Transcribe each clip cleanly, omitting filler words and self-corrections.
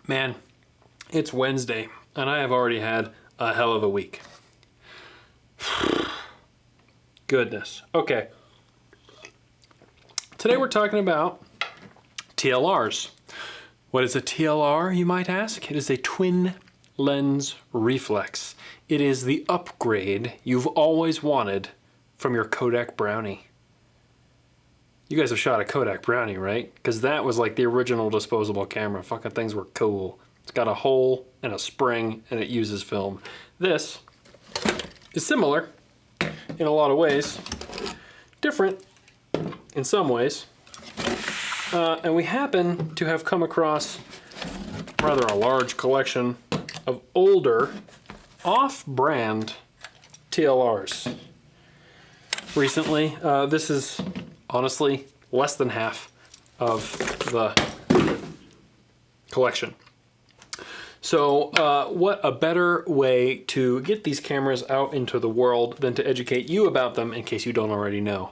Man, it's Wednesday, and I have already had a hell of a week. Goodness. Okay. Today we're talking about TLRs. What is a TLR, you might ask? It is a twin lens reflex. It is the upgrade you've always wanted from your Kodak Brownie. You guys have shot a Kodak Brownie, right? Because that was like the original disposable camera. Fucking things were cool. It's got a hole and a spring, and it uses film. This is similar in a lot of ways, different in some ways, and we happen to have come across rather a large collection of older off-brand TLRs recently. This is honestly less than half of the collection. So what a better way to get these cameras out into the world than to educate you about them in case you don't already know.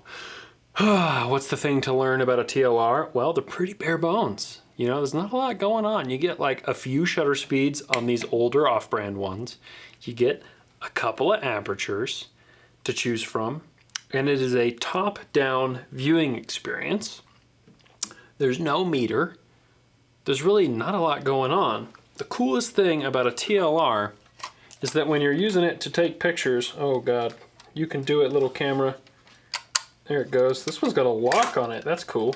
What's the thing to learn about a TLR? Well, they're pretty bare bones. You know, there's not a lot going on. You get like a few shutter speeds on these older off-brand ones. You get a couple of apertures to choose from, and it is a top-down viewing experience. There's no meter. There's really not a lot going on. The coolest thing about a TLR is that when you're using it to take pictures, oh God, you can do it, little camera. There it goes. This one's got a lock on it. That's cool.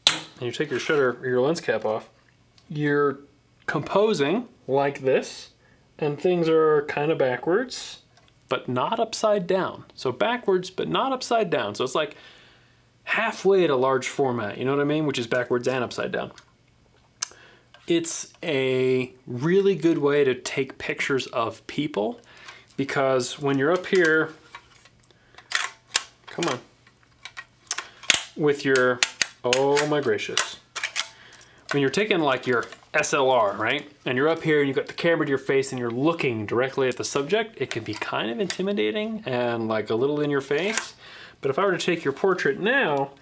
And you take your shutter or your lens cap off. You're composing like this, and things are kind of backwards, but not upside down. So backwards, but not upside down. So it's like halfway at a large format, you know what I mean? Which is backwards and upside down. It's a really good way to take pictures of people, because when you're up here, come on, with your, oh my gracious, when you're taking like your SLR, right? And you're up here and you've got the camera to your face and you're looking directly at the subject, it can be kind of intimidating and like a little in your face. But if I were to take your portrait now,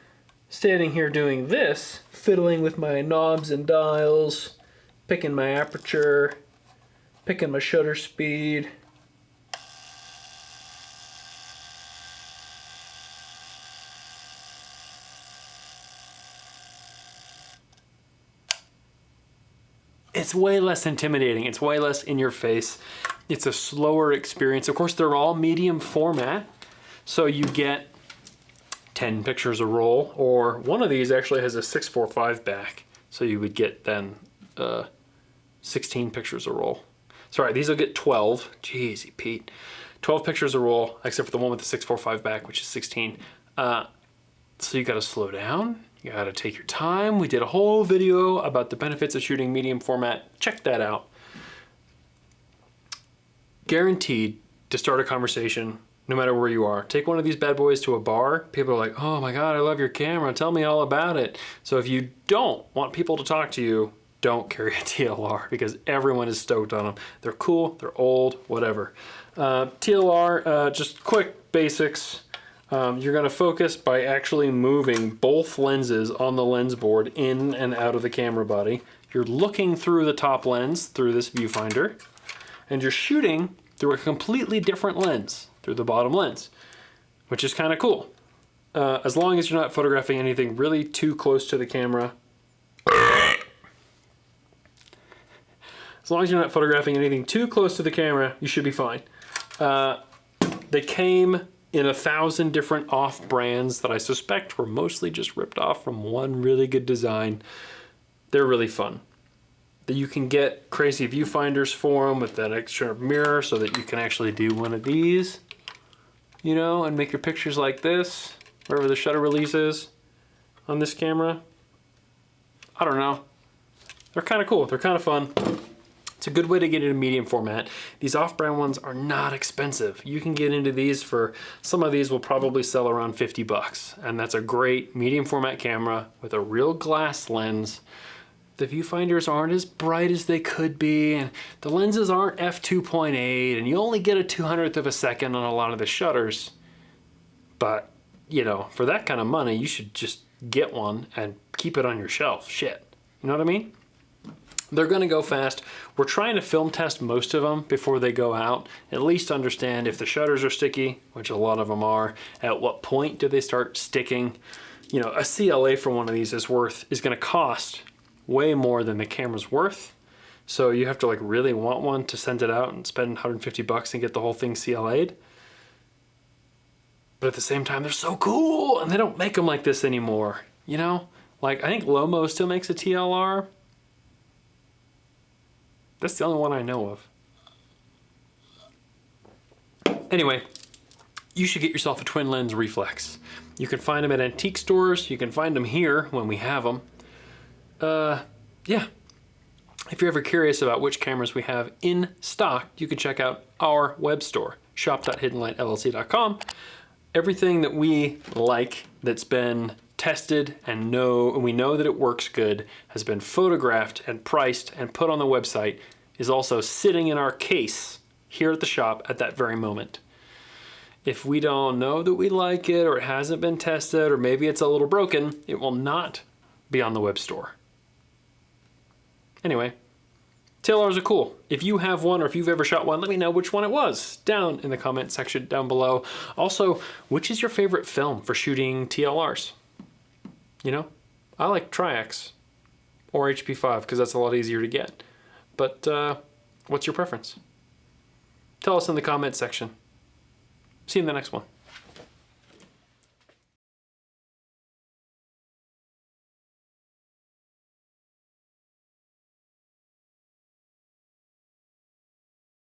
standing here doing this, fiddling with my knobs and dials, picking my aperture, picking my shutter speed, it's way less intimidating. It's way less in your face. It's a slower experience. Of course, they're all medium format, so you get 10 pictures a roll, or one of these actually has a 645 back, so you would get then 16 pictures a roll. Sorry, these will get 12. Jeez, Pete. 12 pictures a roll, except for the one with the 645 back, which is 16. So you gotta slow down. You gotta take your time. We did a whole video about the benefits of shooting medium format. Check that out. Guaranteed to start a conversation no matter where you are. Take one of these bad boys to a bar. People are like, oh my God, I love your camera. Tell me all about it. So if you don't want people to talk to you, don't carry a TLR, because everyone is stoked on them. They're cool, they're old, whatever. TLR, just quick basics. You're gonna focus by actually moving both lenses on the lens board in and out of the camera body. You're looking through the top lens through this viewfinder, and you're shooting through a completely different lens through the bottom lens, which is kind of cool. As long as you're not photographing anything really too close to the camera. As long as you're not photographing anything too close to the camera, you should be fine. They came in 1,000 different off brands that I suspect were mostly just ripped off from one really good design. They're really fun. That you can get crazy viewfinders for them with that extra mirror so that you can actually do one of these, you know, and make your pictures like this, wherever the shutter release is on this camera. I don't know. They're kind of cool. They're kind of fun. It's a good way to get into medium format. These off-brand ones are not expensive. You can get into these for, some of these will probably sell around 50 bucks. And that's a great medium format camera with a real glass lens. The viewfinders aren't as bright as they could be, and the lenses aren't f2.8, and you only get a 200th of a second on a lot of the shutters. But, you know, for that kind of money, you should just get one and keep it on your shelf. Shit. You know what I mean? They're going to go fast. We're trying to film test most of them before they go out. At least understand if the shutters are sticky, which a lot of them are. At what point do they start sticking? You know, a CLA for one of these is going to cost way more than the camera's worth. So you have to like really want one to send it out and spend $150 and get the whole thing CLA'd. But at the same time, they're so cool, and they don't make them like this anymore. You know, like I think Lomo still makes a TLR. That's the only one I know of. Anyway, you should get yourself a twin lens reflex. You can find them at antique stores. You can find them here when we have them. Yeah. If you're ever curious about which cameras we have in stock, you can check out our web store, shop.hiddenlightllc.com. Everything that we like that's been tested and we know that it works good, has been photographed and priced and put on the website, is also sitting in our case here at the shop at that very moment. If we don't know that we like it, or it hasn't been tested, or maybe it's a little broken, it will not be on the web store. Anyway, TLRs are cool. If you have one, or if you've ever shot one, let me know which one it was down in the comment section down below. Also, which is your favorite film for shooting TLRs? You know, I like Tri-X or HP5 because that's a lot easier to get. But what's your preference? Tell us in the comment section. See you in the next one.